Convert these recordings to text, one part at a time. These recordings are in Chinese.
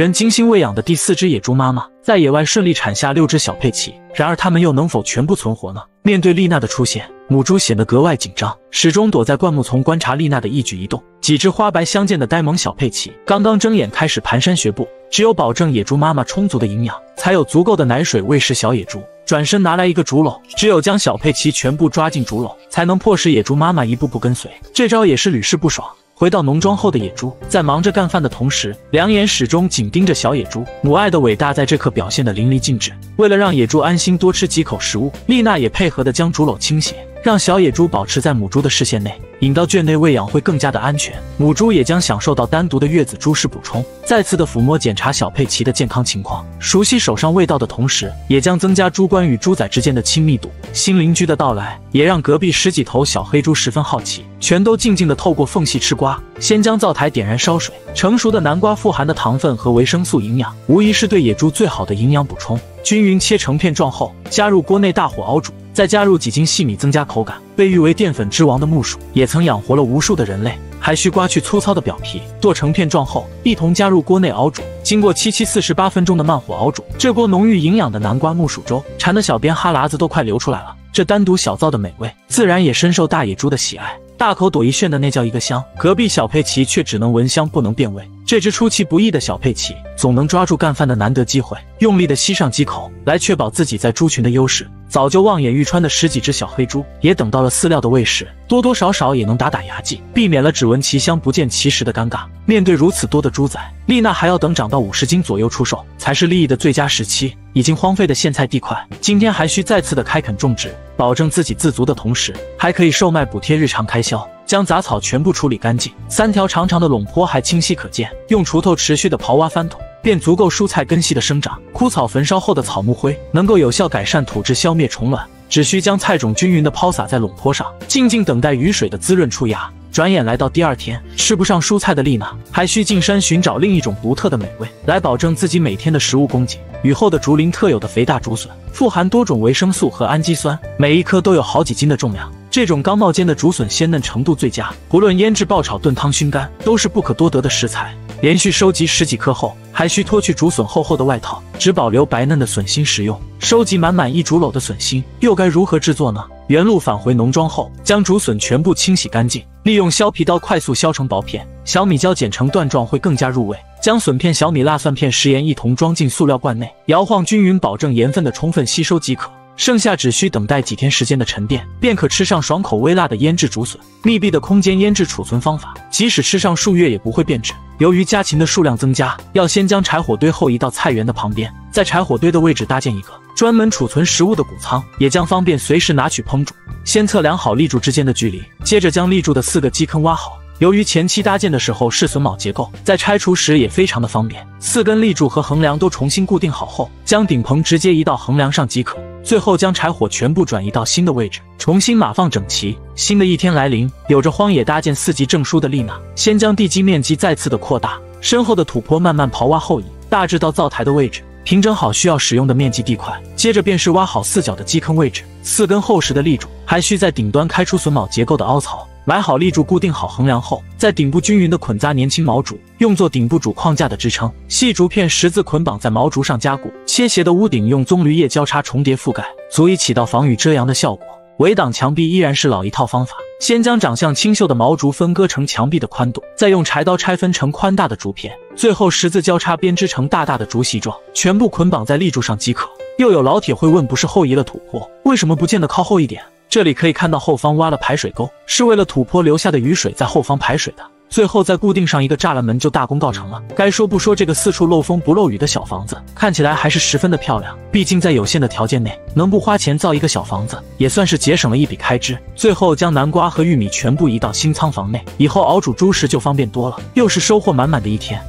人精心喂养的第4只野猪妈妈，在野外顺利产下6只小佩奇。然而，它们又能否全部存活呢？面对丽娜的出现，母猪显得格外紧张，始终躲在灌木丛观察丽娜的一举一动。几只花白相间的呆萌小佩奇刚刚睁眼开始蹒跚学步，只有保证野猪妈妈充足的营养，才有足够的奶水喂食小野猪。转身拿来一个竹篓，只有将小佩奇全部抓进竹篓，才能迫使野猪妈妈一步步跟随。这招也是屡试不爽。回到农庄后的野猪，在忙着干饭的同时，两眼始终紧盯着小野猪。母爱的伟大在这刻表现得淋漓尽致。为了让野猪安心多吃几口食物，丽娜也配合地将竹篓倾斜，让小野猪保持在母猪的视线内，引到圈内喂养会更加的安全。母猪也将享受到单独的月子猪食补充，再次的抚摸检查小佩奇的健康情况，熟悉手上味道的同时，也将增加猪倌与猪仔之间的亲密度。新邻居的到来，也让隔壁10几头小黑猪十分好奇，全都静静地透过缝隙吃瓜。先将灶台点燃烧水，成熟的南瓜富含的糖分和维生素营养，无疑是对野猪最好的营养补充。均匀切成片状后，加入锅内大火熬煮，再加入几斤细米增加口感。被誉为淀粉之王的木薯，也曾养活了无数的人类。还需刮去粗糙的表皮，剁成片状后，一同加入锅内熬煮。经过48分钟的慢火熬煮，这锅浓郁营养的南瓜木薯粥，馋得小编哈喇子都快流出来了。这单独小灶的美味，自然也深受大野猪的喜爱。大口朵颐炫的那叫一个香，隔壁小佩奇却只能闻香不能辨味。这只出其不意的小佩奇，总能抓住干饭的难得机会，用力的吸上几口，来确保自己在猪群的优势。早就望眼欲穿的10几只小黑猪，也等到了饲料的喂食，多多少少也能打牙祭，避免了只闻其香不见其实的尴尬。面对如此多的猪仔，丽娜还要等长到50斤左右出售，才是利益的最佳时期。已经荒废的苋菜地块，今天还需再次的开垦种植，保证自己自足的同时，还可以售卖补贴日常开销。将杂草全部处理干净，3条长长的垄坡还清晰可见，用锄头持续的刨挖翻土，便足够蔬菜根系的生长。枯草焚烧后的草木灰能够有效改善土质，消灭虫卵。只需将菜种均匀的抛洒在垄坡上，静静等待雨水的滋润出芽。转眼来到第2天，吃不上蔬菜的丽娜，还需进山寻找另一种独特的美味，来保证自己每天的食物供给。雨后的竹林特有的肥大竹笋，富含多种维生素和氨基酸，每一颗都有好几斤的重量。这种刚冒尖的竹笋鲜嫩程度最佳，不论腌制、爆炒、炖汤、熏干，都是不可多得的食材。连续收集10几颗后，还需脱去竹笋厚厚的外套，只保留白嫩的笋心食用。收集满满1竹篓的笋心，又该如何制作呢？原路返回农庄后，将竹笋全部清洗干净，利用削皮刀快速削成薄片。小米椒剪成段状会更加入味。将笋片、小米辣蒜片、食盐一同装进塑料罐内，摇晃均匀，保证盐分的充分吸收即可。剩下只需等待几天时间的沉淀，便可吃上爽口微辣的腌制竹笋。密闭的空间腌制储存方法，即使吃上数月也不会变质。由于家禽的数量增加，要先将柴火堆后移到菜园的旁边，在柴火堆的位置搭建一个专门储存食物的谷仓，也将方便随时拿取烹煮。先测量好立柱之间的距离，接着将立柱的4个基坑挖好。由于前期搭建的时候是榫卯结构，在拆除时也非常的方便。4根立柱和横梁都重新固定好后，将顶棚直接移到横梁上即可。最后将柴火全部转移到新的位置，重新码放整齐。新的一天来临，有着荒野搭建4级证书的丽娜，先将地基面积再次的扩大，身后的土坡慢慢刨挖后移，大致到灶台的位置，平整好需要使用的面积地块。接着便是挖好4角的基坑位置，4根厚实的立柱，还需在顶端开出榫卯结构的凹槽。埋好立柱，固定好横梁后，在顶部均匀的捆扎年轻毛竹，用作顶部主框架的支撑。细竹片10字捆绑在毛竹上加固，切斜的屋顶用棕榈叶交叉重叠覆盖，足以起到防雨遮阳的效果。围挡墙壁依然是老一套方法，先将长相清秀的毛竹分割成墙壁的宽度，再用柴刀拆分成宽大的竹片，最后10字交叉编织成大大的竹席状，全部捆绑在立柱上即可。又有老铁会问，不是后移了土坡，为什么不建得靠后一点？这里可以看到后方挖了排水沟，是为了土坡留下的雨水在后方排水的。最后再固定上一个栅栏门就大功告成了。该说不说，这个4处漏风不漏雨的小房子看起来还是十分的漂亮。毕竟在有限的条件内，能不花钱造一个小房子，也算是节省了一笔开支。最后将南瓜和玉米全部移到新仓房内，以后熬煮猪食就方便多了，又是收获满满的一天。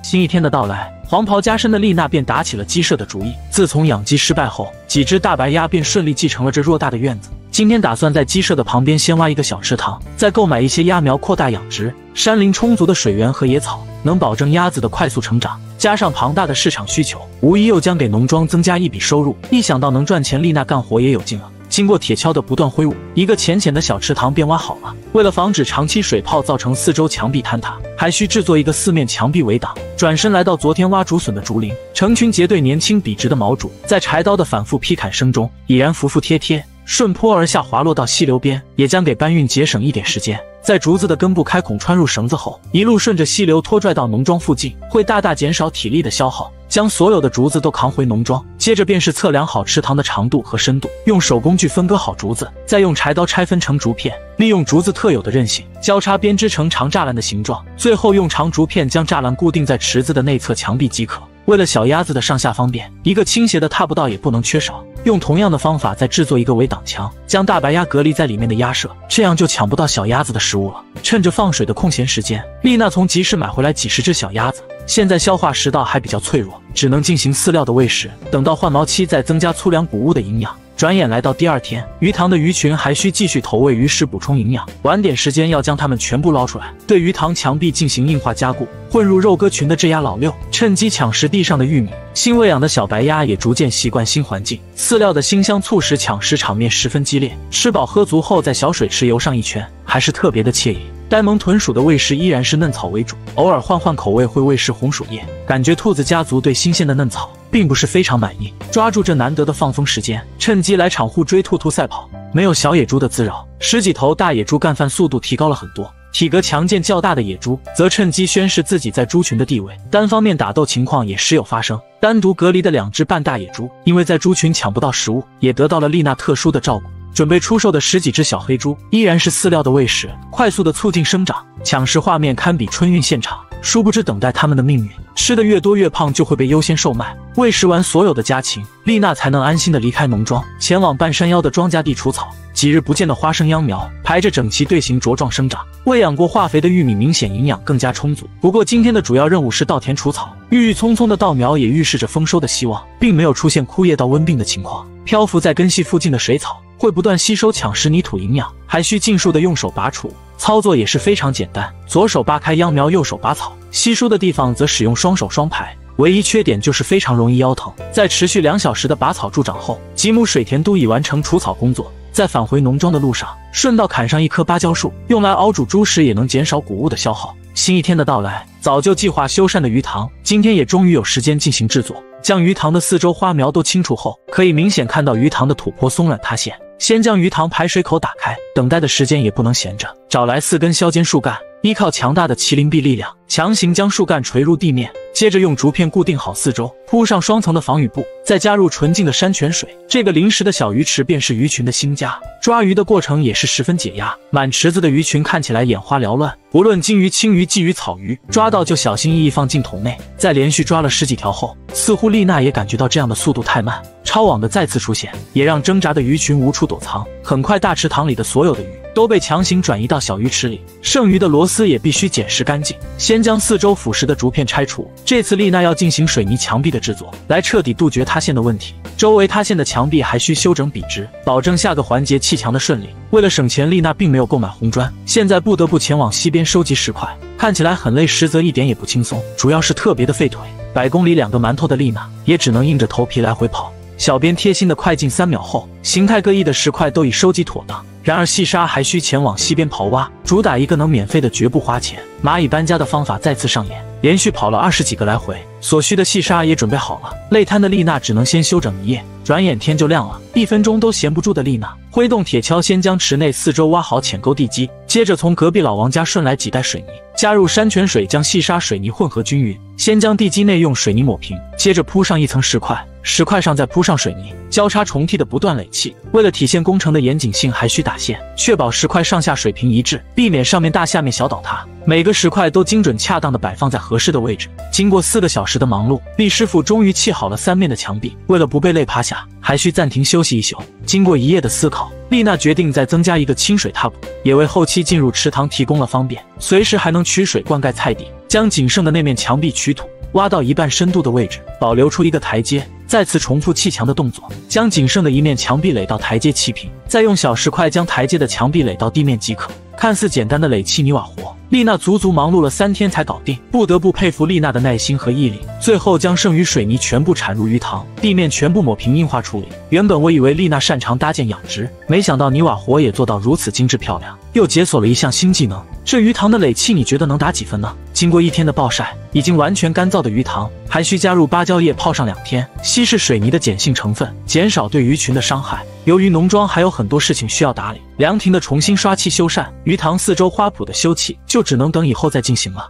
新一天的到来，黄袍加身的丽娜便打起了鸡舍的主意。自从养鸡失败后，几只大白鸭便顺利继承了这偌大的院子。今天打算在鸡舍的旁边先挖一个小池塘，再购买一些鸭苗扩大养殖。山林充足的水源和野草，能保证鸭子的快速成长，加上庞大的市场需求，无疑又将给农庄增加一笔收入。一想到能赚钱，丽娜干活也有劲了。经过铁锹的不断挥舞，一个浅浅的小池塘便挖好了。为了防止长期水泡造成四周墙壁坍塌，还需制作一个四面墙壁围挡。转身来到昨天挖竹笋的竹林，成群结队年轻笔直的毛竹，在柴刀的反复劈砍声中，已然服服帖帖，顺坡而下滑落到溪流边，也将给搬运节省一点时间。在竹子的根部开孔穿入绳子后，一路顺着溪流拖拽到农庄附近，会大大减少体力的消耗。将所有的竹子都扛回农庄，接着便是测量好池塘的长度和深度，用手工具分割好竹子，再用柴刀拆分成竹片，利用竹子特有的韧性，交叉编织成长栅栏的形状，最后用长竹片将栅栏固定在池子的内侧墙壁即可。为了小鸭子的上下方便，一个倾斜的踏步道也不能缺少。用同样的方法再制作一个围挡墙，将大白鸭隔离在里面的鸭舍，这样就抢不到小鸭子的食物了。趁着放水的空闲时间，丽娜从集市买回来几十只小鸭子，现在消化食道还比较脆弱，只能进行饲料的喂食，等到换毛期再增加粗粮谷物的营养。转眼来到第二天，鱼塘的鱼群还需继续投喂鱼食补充营养，晚点时间要将它们全部捞出来，对鱼塘墙壁进行硬化加固。混入肉鸽群的雉鸭老六趁机抢食地上的玉米，新喂养的小白鸭也逐渐习惯新环境，饲料的腥香促使抢食场面十分激烈。吃饱喝足后，在小水池游上一圈，还是特别的惬意。呆萌豚鼠的喂食依然是嫩草为主，偶尔换换口味会喂食红薯叶。感觉兔子家族对新鲜的嫩草并不是非常满意，抓住这难得的放风时间，趁机来场互追兔兔赛跑。没有小野猪的滋扰，十几头大野猪干饭速度提高了很多。体格强健较大的野猪则趁机宣示自己在猪群的地位，单方面打斗情况也时有发生。单独隔离的两只半大野猪，因为在猪群抢不到食物，也得到了丽娜特殊的照顾。准备出售的十几只小黑猪依然是饲料的喂食，快速的促进生长，抢食画面堪比春运现场。殊不知等待他们的命运，吃得越多越胖就会被优先售卖。喂食完所有的家禽，丽娜才能安心的离开农庄，前往半山腰的庄稼地除草。几日不见的花生秧苗排着整齐队形茁壮生长，喂养过化肥的玉米明显营养更加充足。不过今天的主要任务是稻田除草，郁郁葱葱的稻苗也预示着丰收的希望，并没有出现枯叶到温病的情况。漂浮在根系附近的水草会不断吸收抢食泥土营养，还需尽数的用手拔除，操作也是非常简单，左手扒开秧苗，右手拔草，稀疏的地方则使用双手双排。唯一缺点就是非常容易腰疼。在持续2小时的拔草助长后，几亩水田都已完成除草工作。在返回农庄的路上，顺道砍上一棵芭蕉树，用来熬煮猪食也能减少谷物的消耗。新一天的到来，早就计划修缮的鱼塘，今天也终于有时间进行制作。将鱼塘的四周花苗都清除后，可以明显看到鱼塘的土坡松软塌陷。先将鱼塘排水口打开，等待的时间也不能闲着，找来4根削尖树干，依靠强大的麒麟臂力量，强行将树干垂入地面，接着用竹片固定好四周，铺上双层的防雨布，再加入纯净的山泉水。这个临时的小鱼池便是鱼群的新家。抓鱼的过程也是十分解压，满池子的鱼群看起来眼花缭乱，无论金鱼、青鱼、鲫鱼、草鱼，抓到就小心翼翼放进桶内。在连续抓了10几条后，似乎丽娜也感觉到这样的速度太慢，超网的再次出现，也让挣扎的鱼群无处躲藏。很快，大池塘里的所有的鱼都被强行转移到小鱼池里，剩余的螺丝也必须捡拾干净。先将四周腐蚀的竹片拆除，这次丽娜要进行水泥墙壁的制作，来彻底杜绝塌陷的问题。周围塌陷的墙壁还需修整笔直，保证下个环节砌墙的顺利。为了省钱，丽娜并没有购买红砖，现在不得不前往西边收集石块，看起来很累，实则一点也不轻松，主要是特别的费腿。100公里2个馒头的丽娜也只能硬着头皮来回跑。小编贴心的快进3秒后，形态各异的石块都已收集妥当。然而细沙还需前往西边刨挖，主打一个能免费的绝不花钱。蚂蚁搬家的方法再次上演，连续跑了20几个来回，所需的细沙也准备好了。累瘫的丽娜只能先休整一夜，转眼天就亮了，1分钟都闲不住的丽娜挥动铁锹，先将池内四周挖好浅沟地基，接着从隔壁老王家顺来几袋水泥，加入山泉水，将细沙水泥混合均匀。先将地基内用水泥抹平，接着铺上一层石块，石块上再铺上水泥，交叉重替的不断垒砌。为了体现工程的严谨性，还需打线，确保石块上下水平一致，避免上面大下面小倒塌。每个石块都精准恰当的摆放在合适的位置。经过4个小时的忙碌，厉师傅终于砌好了3面的墙壁。为了不被累趴下，还需暂停休息一宿。经过1夜的思考，丽娜决定再增加一个清水踏步，也为后期进入池塘提供了方便，随时还能取水灌溉菜地。将仅剩的那面墙壁取土，挖到1半深度的位置，保留出一个台阶，再次重复砌墙的动作，将仅剩的一面墙壁垒到台阶砌平，再用小石块将台阶的墙壁垒到地面即可。看似简单的垒砌泥瓦活，丽娜足足忙碌了3天才搞定，不得不佩服丽娜的耐心和毅力。最后将剩余水泥全部铲入鱼塘，地面全部抹平硬化处理。原本我以为丽娜擅长搭建养殖，没想到泥瓦活也做到如此精致漂亮，又解锁了一项新技能。这鱼塘的垒砌你觉得能打几分呢？经过1天的暴晒，已经完全干燥的鱼塘，还需加入芭蕉叶泡上2天，稀释水泥的碱性成分，减少对鱼群的伤害。由于农庄还有很多事情需要打理，凉亭的重新刷漆修缮，鱼塘4周花圃的修葺，就只能等以后再进行了。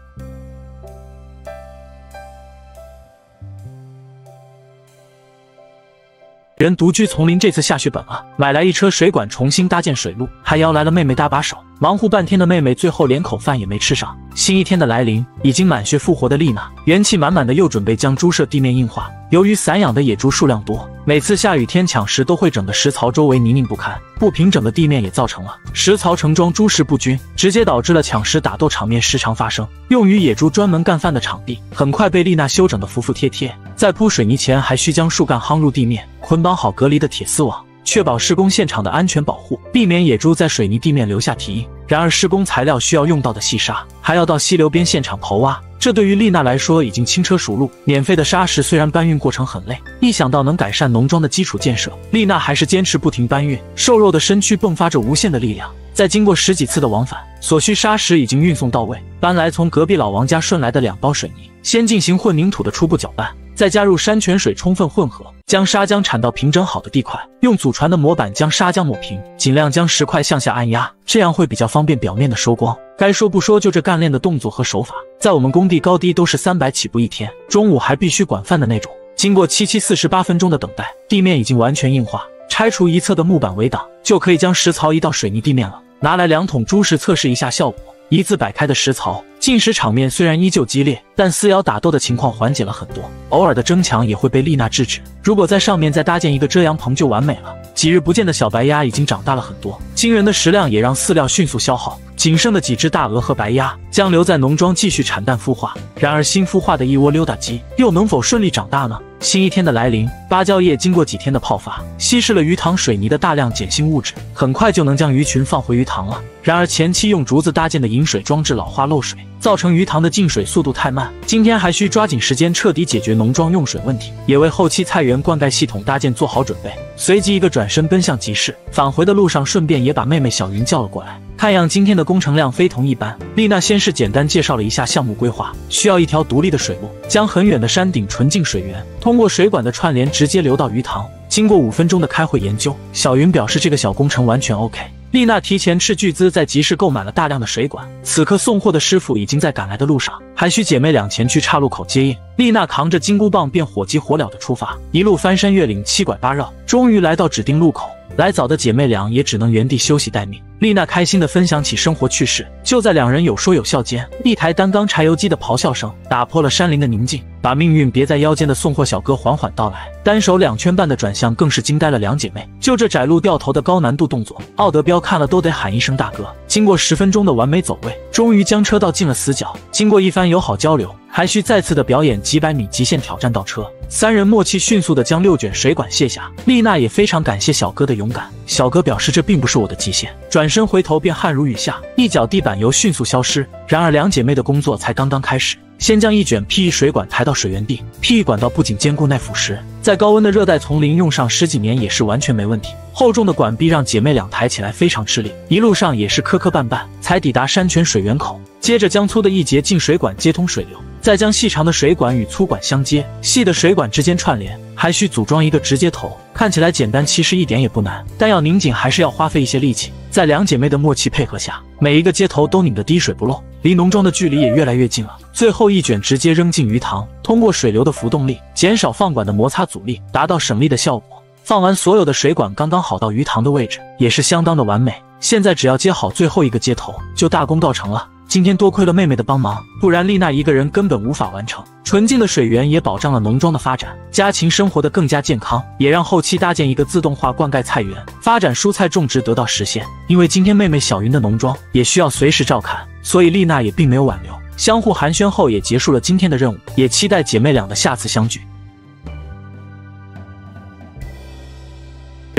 人独居丛林这次下血本了，买来一车水管重新搭建水路，还邀来了妹妹搭把手。忙活半天的妹妹最后连口饭也没吃上。新一天的来临，已经满血复活的丽娜元气满满的又准备将猪舍地面硬化。由于散养的野猪数量多，每次下雨天抢食都会整个食槽周围泥泞不堪，不平整的地面也造成了食槽盛装猪食不均，直接导致了抢食打斗场面时常发生。用于野猪专门干饭的场地很快被丽娜修整得服服帖帖。在铺水泥前，还需将树干夯入地面，捆绑好隔离的铁丝网，确保施工现场的安全保护，避免野猪在水泥地面留下蹄印。然而施工材料需要用到的细沙，还要到溪流边现场刨挖，这对于丽娜来说已经轻车熟路。免费的砂石虽然搬运过程很累，一想到能改善农庄的基础建设，丽娜还是坚持不停搬运，瘦弱的身躯迸发着无限的力量。在经过10几次的往返，所需砂石已经运送到位，搬来从隔壁老王家顺来的2包水泥，先进行混凝土的初步搅拌，再加入山泉水充分混合，将砂浆铲到平整好的地块，用祖传的模板将砂浆抹平，尽量将石块向下按压，这样会比较方便表面的收光。该说不说，就这干练的动作和手法，在我们工地高低都是300起步一天，中午还必须管饭的那种。经过7七48分钟的等待，地面已经完全硬化，拆除一侧的木板围挡，就可以将食槽移到水泥地面了。拿来2桶猪食测试一下效果，一字摆开的食槽，进食场面虽然依旧激烈，但撕咬打斗的情况缓解了很多，偶尔的争抢也会被丽娜制止。如果在上面再搭建一个遮阳棚就完美了。几日不见的小白鸭已经长大了很多，惊人的食量也让饲料迅速消耗，仅剩的几只大鹅和白鸭将留在农庄继续产蛋孵化。然而新孵化的一窝溜达鸡又能否顺利长大呢？新一天的来临，芭蕉叶经过几天的泡发，稀释了鱼塘水泥的大量碱性物质，很快就能将鱼群放回鱼塘了。然而前期用竹子搭建的引水装置老化漏水，造成鱼塘的进水速度太慢。今天还需抓紧时间彻底解决农庄用水问题，也为后期菜园灌溉系统搭建做好准备。随即一个转身奔向集市，返回的路上顺便也把妹妹小云叫了过来。看样今天的工程量非同一般。丽娜先是简单介绍了一下项目规划，需要一条独立的水路，将很远的山顶纯净水源通过水管的串联直接流到鱼塘。经过5分钟的开会研究，小云表示这个小工程完全 OK。丽娜提前斥巨资在集市购买了大量的水管，此刻送货的师傅已经在赶来的路上，还需姐妹俩前去岔路口接应。丽娜扛着金箍棒便火急火燎的出发，一路翻山越岭，7拐8绕，终于来到指定路口。来早的姐妹俩也只能原地休息待命。丽娜开心地分享起生活趣事，就在2人有说有笑间，一台单缸柴油机的咆哮声打破了山林的宁静，把命运别在腰间的送货小哥缓缓到来，单手2圈半的转向更是惊呆了2姐妹。就这窄路掉头的高难度动作，奥德彪看了都得喊一声大哥。经过10分钟的完美走位，终于将车道进了死角。经过一番友好交流，还需再次的表演几百米极限挑战倒车，3人默契迅速的将6卷水管卸下。丽娜也非常感谢小哥的勇敢，小哥表示这并不是我的极限，转身回头便汗如雨下，一脚地板油迅速消失。然而2姐妹的工作才刚刚开始，先将1卷 PE 水管抬到水源地。PE 管道不仅坚固耐腐蚀，在高温的热带丛林用上10几年也是完全没问题。厚重的管壁让姐妹俩抬起来非常吃力，一路上也是磕磕绊绊才抵达山泉水源口。接着将粗的一节进水管接通水流，再将细长的水管与粗管相接，细的水管之间串联，还需组装一个直接头。看起来简单，其实一点也不难，但要拧紧还是要花费一些力气。在2姐妹的默契配合下，每一个接头都拧得滴水不漏，离农庄的距离也越来越近了。最后1卷直接扔进鱼塘，通过水流的浮动力减少放管的摩擦阻力，达到省力的效果。放完所有的水管刚刚好到鱼塘的位置，也是相当的完美。现在只要接好最后一个接头，就大功告成了。今天多亏了妹妹的帮忙，不然丽娜一个人根本无法完成。纯净的水源也保障了农庄的发展，家禽生活得更加健康，也让后期搭建一个自动化灌溉菜园，发展蔬菜种植得到实现。因为今天妹妹小云的农庄也需要随时照看，所以丽娜也并没有挽留。相互寒暄后也结束了今天的任务，也期待姐妹俩的下次相聚。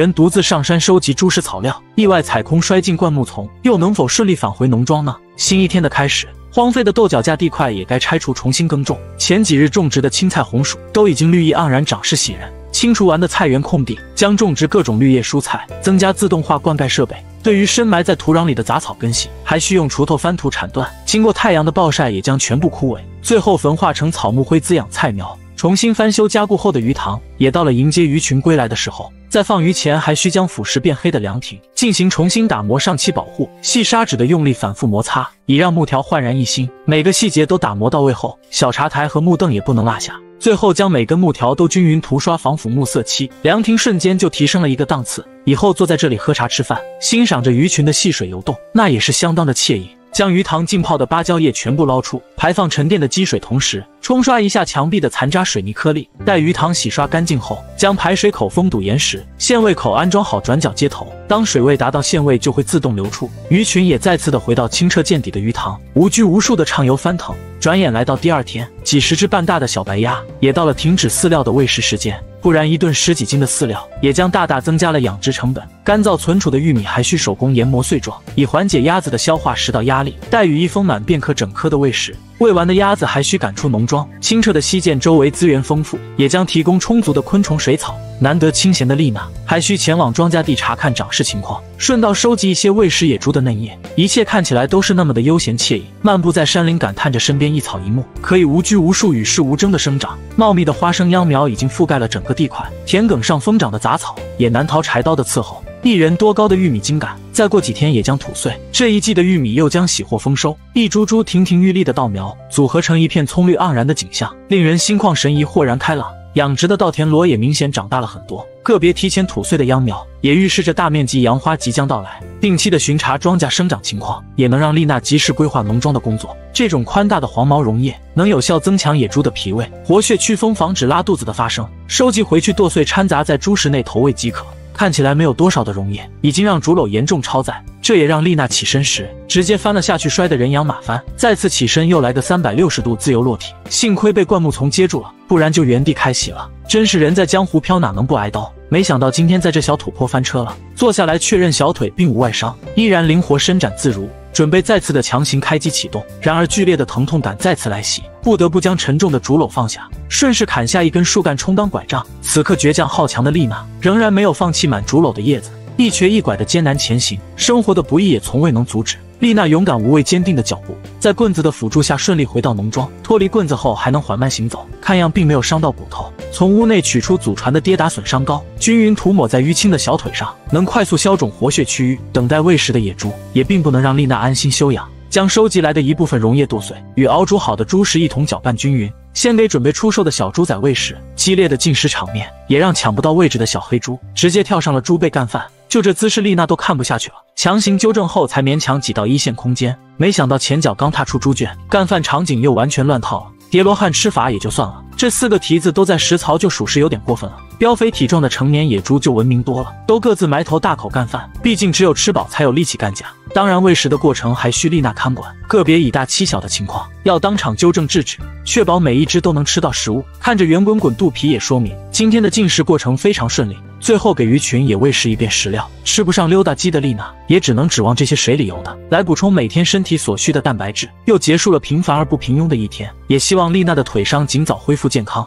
人独自上山收集猪食草料，意外踩空摔进灌木丛，又能否顺利返回农庄呢？新一天的开始，荒废的豆角架地块也该拆除重新耕种。前几日种植的青菜、红薯都已经绿意盎然，长势喜人。清除完的菜园空地，将种植各种绿叶蔬菜，增加自动化灌溉设备。对于深埋在土壤里的杂草根系，还需用锄头翻土铲断，经过太阳的暴晒，也将全部枯萎，最后焚化成草木灰滋养菜苗。重新翻修加固后的鱼塘，也到了迎接鱼群归来的时候。在放鱼前，还需将腐蚀变黑的凉亭进行重新打磨，上漆保护，细砂纸的用力反复摩擦，以让木条焕然一新。每个细节都打磨到位后，小茶台和木凳也不能落下。最后将每根木条都均匀涂刷防腐木色漆，凉亭瞬间就提升了一个档次。以后坐在这里喝茶吃饭，欣赏着鱼群的戏水游动，那也是相当的惬意。将鱼塘浸泡的芭蕉叶全部捞出，排放沉淀的积水，同时冲刷一下墙壁的残渣水泥颗粒。待鱼塘洗刷干净后，将排水口封堵严实，限位口安装好转角接头，当水位达到限位就会自动流出。鱼群也再次的回到清澈见底的鱼塘，无拘无束的畅游翻腾。转眼来到第二天，几十只半大的小白鸭也到了停止饲料的喂食时间，不然一顿10几斤的饲料也将大大增加了养殖成本。干燥存储的玉米还需手工研磨碎状，以缓解鸭子的消化食道压力。待羽翼丰满便可整颗的喂食。喂完的鸭子还需赶出农庄。清澈的溪涧周围资源丰富，也将提供充足的昆虫水草。难得清闲的丽娜还需前往庄稼地查看长势情况，顺道收集一些喂食野猪的嫩叶。一切看起来都是那么的悠闲惬意。漫步在山林，感叹着身边一草一木可以无拘无束、与世无争的生长。茂密的花生秧苗已经覆盖了整个地块，田埂上疯长的杂草也难逃柴刀的伺候。一人多高的玉米茎秆，再过几天也将吐穗。这一季的玉米又将喜获丰收。一株株亭亭玉立的稻苗组合成一片葱绿盎然的景象，令人心旷神怡，豁然开朗。养殖的稻田螺也明显长大了很多，个别提前吐穗的秧苗也预示着大面积杨花即将到来。定期的巡查庄稼生长情况，也能让丽娜及时规划农庄的工作。这种宽大的黄毛绒叶能有效增强野猪的脾胃，活血祛风，防止拉肚子的发生。收集回去剁碎掺杂在猪食内投喂即可。看起来没有多少的溶液，已经让竹篓严重超载，这也让丽娜起身时直接翻了下去，摔得人仰马翻。再次起身又来个360度自由落体，幸亏被灌木丛接住了，不然就原地开洗了。真是人在江湖飘，哪能不挨刀？没想到今天在这小土坡翻车了，坐下来确认小腿并无外伤，依然灵活伸展自如，准备再次的强行开机启动。然而剧烈的疼痛感再次来袭，不得不将沉重的竹篓放下，顺势砍下一根树干充当拐杖。此刻倔强好强的丽娜仍然没有放弃满竹篓的叶子，一瘸一拐的艰难前行，生活的不易也从未能阻止。丽娜勇敢无畏，坚定的脚步在棍子的辅助下顺利回到农庄。脱离棍子后还能缓慢行走，看样并没有伤到骨头。从屋内取出祖传的跌打损伤膏，均匀涂抹在淤青的小腿上，能快速消肿活血祛瘀。等待喂食的野猪也并不能让丽娜安心休养，将收集来的一部分溶液剁碎，与熬煮好的猪食一同搅拌均匀，先给准备出售的小猪仔喂食。激烈的进食场面也让抢不到位置的小黑猪直接跳上了猪背干饭。就这姿势，丽娜都看不下去了，强行纠正后才勉强挤到一线空间。没想到前脚刚踏出猪圈，干饭场景又完全乱套了。叠罗汉吃法也就算了，这4个蹄子都在食槽，就属实有点过分了。膘肥体壮的成年野猪就文明多了，都各自埋头大口干饭，毕竟只有吃饱才有力气干架。当然喂食的过程还需丽娜看管，个别以大欺小的情况要当场纠正制止，确保每一只都能吃到食物。看着圆滚滚肚皮，也说明今天的进食过程非常顺利。最后给鱼群也喂食一遍食料，吃不上溜达鸡的丽娜也只能指望这些水里游的来补充每天身体所需的蛋白质。又结束了平凡而不平庸的一天，也希望丽娜的腿伤尽早恢复健康。